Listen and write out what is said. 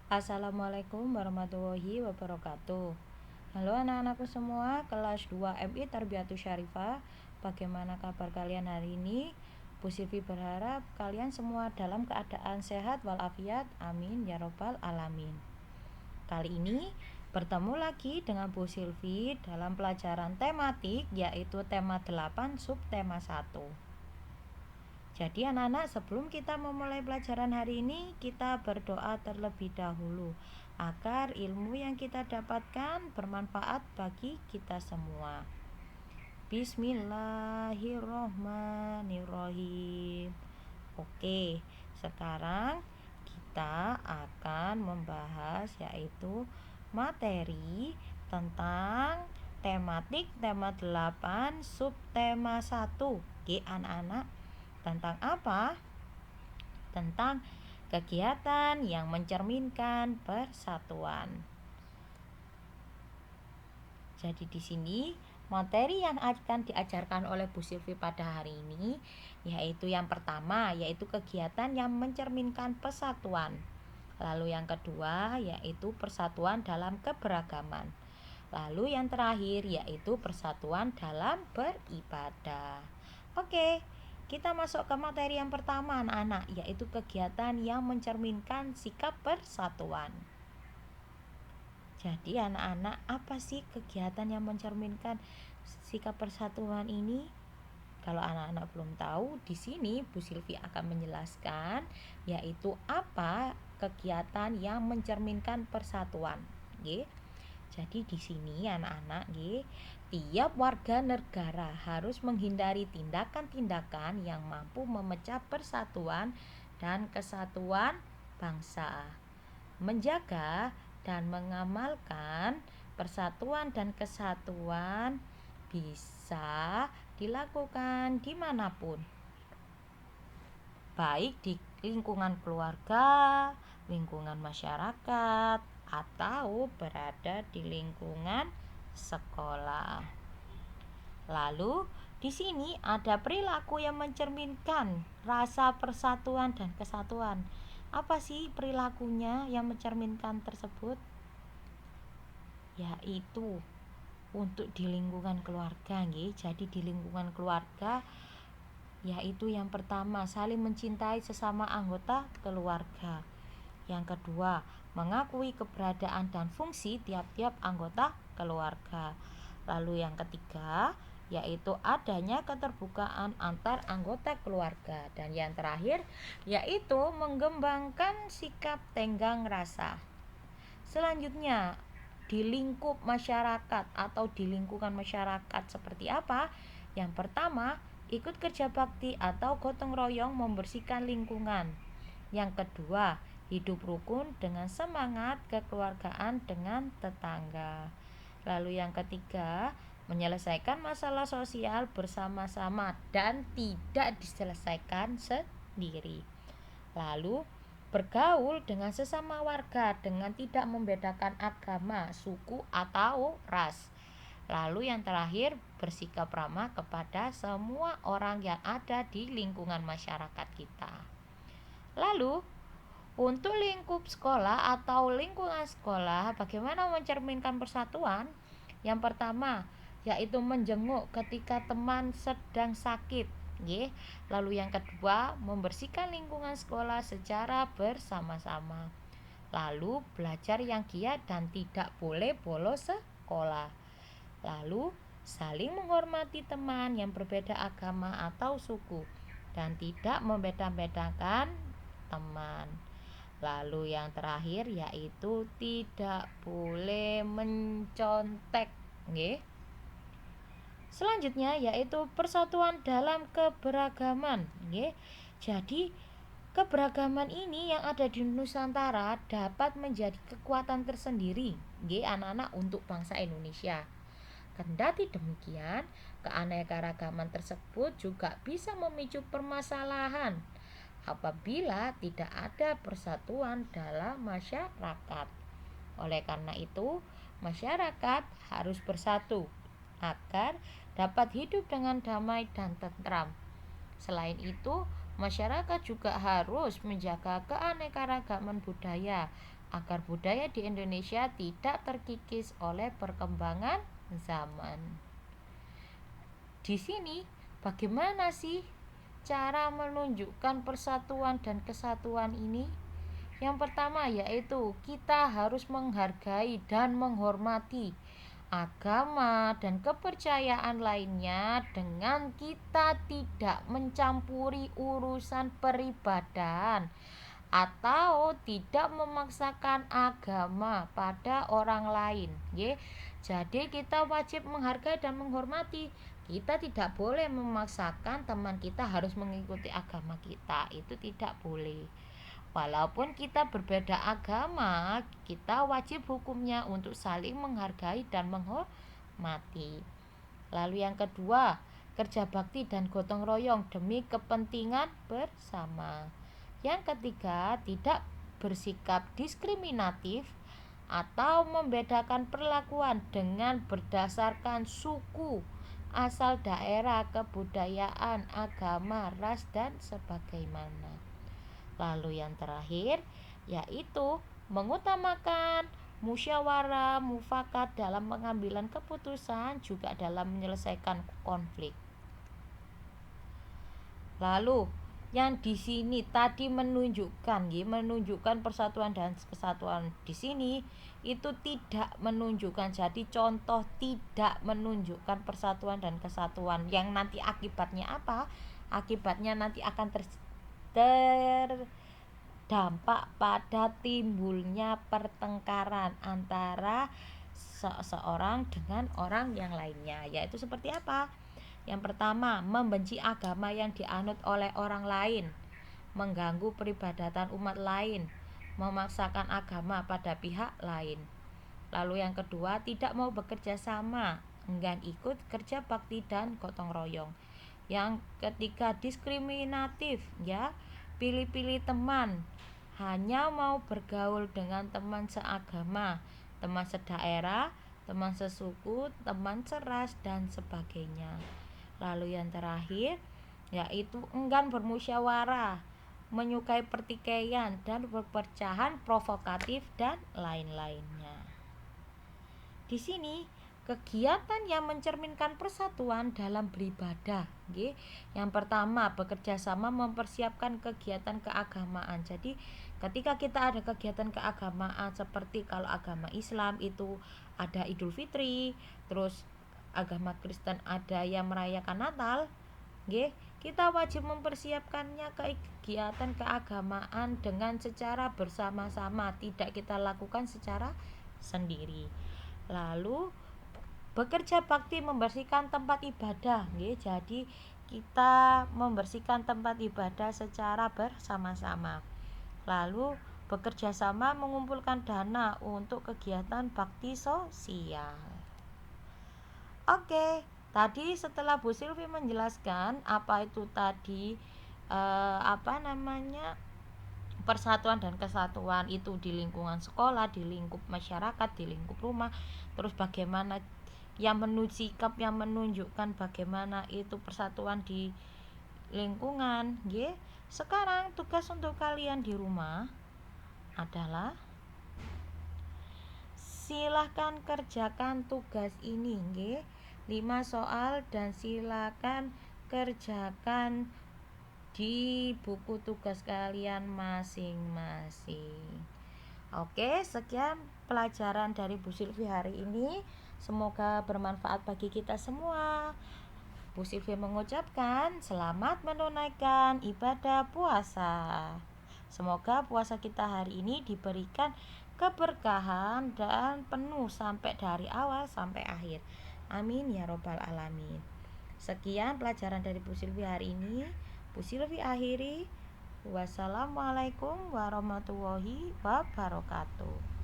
Assalamualaikum warahmatullahi wabarakatuh. Halo anak-anakku semua, kelas 2 MI Tarbiyatus Syarifah. Bagaimana kabar kalian hari ini? Bu Silvi berharap kalian semua dalam keadaan sehat walafiat. Amin ya robbal alamin. Kali ini bertemu lagi dengan Bu Silvi dalam pelajaran tematik, yaitu tema 8 subtema 1. Jadi anak-anak, sebelum kita memulai pelajaran hari ini, kita berdoa terlebih dahulu agar ilmu yang kita dapatkan bermanfaat bagi kita semua. Bismillahirrohmanirrohim. Oke, sekarang kita akan membahas yaitu materi tentang tematik tema 8 subtema 1. Oke anak-anak, tentang apa? Tentang kegiatan yang mencerminkan persatuan. Jadi di sini materi yang akan diajarkan oleh Bu Silvi pada hari ini yaitu yang pertama yaitu kegiatan yang mencerminkan persatuan. Lalu yang kedua yaitu persatuan dalam keberagaman. Lalu yang terakhir yaitu persatuan dalam beribadah. Oke, kita masuk ke materi yang pertama anak-anak, yaitu kegiatan yang mencerminkan sikap persatuan. Jadi anak-anak, apa sih kegiatan yang mencerminkan sikap persatuan ini? Kalau anak-anak belum tahu, di sini Bu Silvi akan menjelaskan yaitu apa kegiatan yang mencerminkan persatuan. Jadi di sini anak-anak, tiap warga negara harus menghindari tindakan-tindakan yang mampu memecah persatuan dan kesatuan bangsa. Menjaga dan mengamalkan persatuan dan kesatuan bisa dilakukan dimanapun, baik di lingkungan keluarga, lingkungan masyarakat, atau berada di lingkungan sekolah. Lalu di sini ada perilaku yang mencerminkan rasa persatuan dan kesatuan. Apa sih perilakunya yang mencerminkan tersebut? Yaitu untuk di lingkungan keluarga, Jadi di lingkungan keluarga yaitu yang pertama saling mencintai sesama anggota keluarga. Yang kedua, mengakui keberadaan dan fungsi tiap-tiap anggota keluarga. Lalu yang ketiga, yaitu adanya keterbukaan antar anggota keluarga. Dan yang terakhir, yaitu mengembangkan sikap tenggang rasa. Selanjutnya, di lingkup masyarakat atau di lingkungan masyarakat seperti apa? Yang pertama, ikut kerja bakti atau gotong royong membersihkan lingkungan. Yang kedua, hidup rukun dengan semangat kekeluargaan dengan tetangga. Lalu yang ketiga, menyelesaikan masalah sosial bersama-sama dan tidak diselesaikan sendiri. Lalu bergaul dengan sesama warga dengan tidak membedakan agama, suku, atau ras. Lalu yang terakhir, bersikap ramah kepada semua orang yang ada di lingkungan masyarakat kita. Lalu untuk lingkup sekolah atau lingkungan sekolah, bagaimana mencerminkan persatuan? Yang pertama, yaitu menjenguk ketika teman sedang sakit. Lalu yang kedua, membersihkan lingkungan sekolah secara bersama-sama. Lalu belajar yang giat dan tidak boleh bolos sekolah. Lalu saling menghormati teman yang berbeda agama atau suku dan tidak membeda-bedakan teman. Lalu yang terakhir yaitu tidak boleh mencontek. Selanjutnya yaitu persatuan dalam keberagaman. Jadi keberagaman ini yang ada di Nusantara dapat menjadi kekuatan tersendiri anak-anak untuk bangsa Indonesia. Kendati demikian, keanekaragaman tersebut juga bisa memicu permasalahan apabila tidak ada persatuan dalam masyarakat. Oleh karena itu, masyarakat harus bersatu agar dapat hidup dengan damai dan tentram. Selain itu, masyarakat juga harus menjaga keanekaragaman budaya agar budaya di Indonesia tidak terkikis oleh perkembangan zaman. Di sini, bagaimana sih cara menunjukkan persatuan dan kesatuan ini? Yang pertama yaitu kita harus menghargai dan menghormati agama dan kepercayaan lainnya dengan kita tidak mencampuri urusan peribadahan atau tidak memaksakan agama pada orang lain. Jadi kita wajib menghargai dan menghormati. Kita tidak boleh memaksakan teman kita harus mengikuti agama kita. Itu tidak boleh. Walaupun kita berbeda agama, kita wajib hukumnya untuk saling menghargai dan menghormati. Lalu yang kedua, kerja bakti dan gotong royong demi kepentingan bersama. Yang ketiga, tidak bersikap diskriminatif atau membedakan perlakuan dengan berdasarkan suku, asal daerah, kebudayaan, agama, ras, dan sebagaimana. Lalu yang terakhir yaitu mengutamakan musyawarah, mufakat dalam pengambilan keputusan, juga dalam menyelesaikan konflik. Lalu yang di sini tadi menunjukkan persatuan dan kesatuan di sini itu tidak menunjukkan, jadi contoh tidak menunjukkan persatuan dan kesatuan yang nanti akibatnya apa? Akibatnya nanti akan terdampak pada timbulnya pertengkaran antara seseorang dengan orang yang lainnya, yaitu seperti apa? Yang pertama, membenci agama yang dianut oleh orang lain, mengganggu peribadatan umat lain, memaksakan agama pada pihak lain. Lalu yang kedua, tidak mau bekerja sama, enggan ikut kerja bakti dan gotong royong. Yang ketiga, diskriminatif, pilih-pilih teman, hanya mau bergaul dengan teman seagama, teman sedaerah, teman sesuku, teman seras, dan sebagainya. Lalu yang terakhir yaitu enggan bermusyawarah, menyukai pertikaian dan perpecahan provokatif dan lain-lainnya. Di sini kegiatan yang mencerminkan persatuan dalam beribadah. Yang pertama, bekerja sama mempersiapkan kegiatan keagamaan. Jadi ketika kita ada kegiatan keagamaan seperti kalau agama Islam itu ada Idul Fitri, terus agama Kristen ada yang merayakan Natal, kita wajib mempersiapkannya kegiatan keagamaan dengan secara bersama-sama, tidak kita lakukan secara sendiri. Lalu bekerja bakti membersihkan tempat ibadah, jadi kita membersihkan tempat ibadah secara bersama-sama. Lalu bekerja sama mengumpulkan dana untuk kegiatan bakti sosial. Oke, tadi setelah Bu Silvi menjelaskan apa itu tadi persatuan dan kesatuan itu di lingkungan sekolah, di lingkup masyarakat, di lingkup rumah, terus bagaimana sikap yang menunjukkan bagaimana itu persatuan di lingkungan. Sekarang tugas untuk kalian di rumah adalah silahkan kerjakan tugas ini, 5 soal, dan silakan kerjakan di buku tugas kalian masing-masing. Oke, sekian pelajaran dari Bu Silvi hari ini. Semoga bermanfaat bagi kita semua. Bu Silvi mengucapkan selamat menunaikan ibadah puasa. Semoga puasa kita hari ini diberikan keberkahan dan penuh sampai dari awal sampai akhir. Amin ya robbal alamin. Sekian pelajaran dari Bu Silvi hari ini. Bu Silvi akhiri. Wassalamualaikum warahmatullahi wabarakatuh.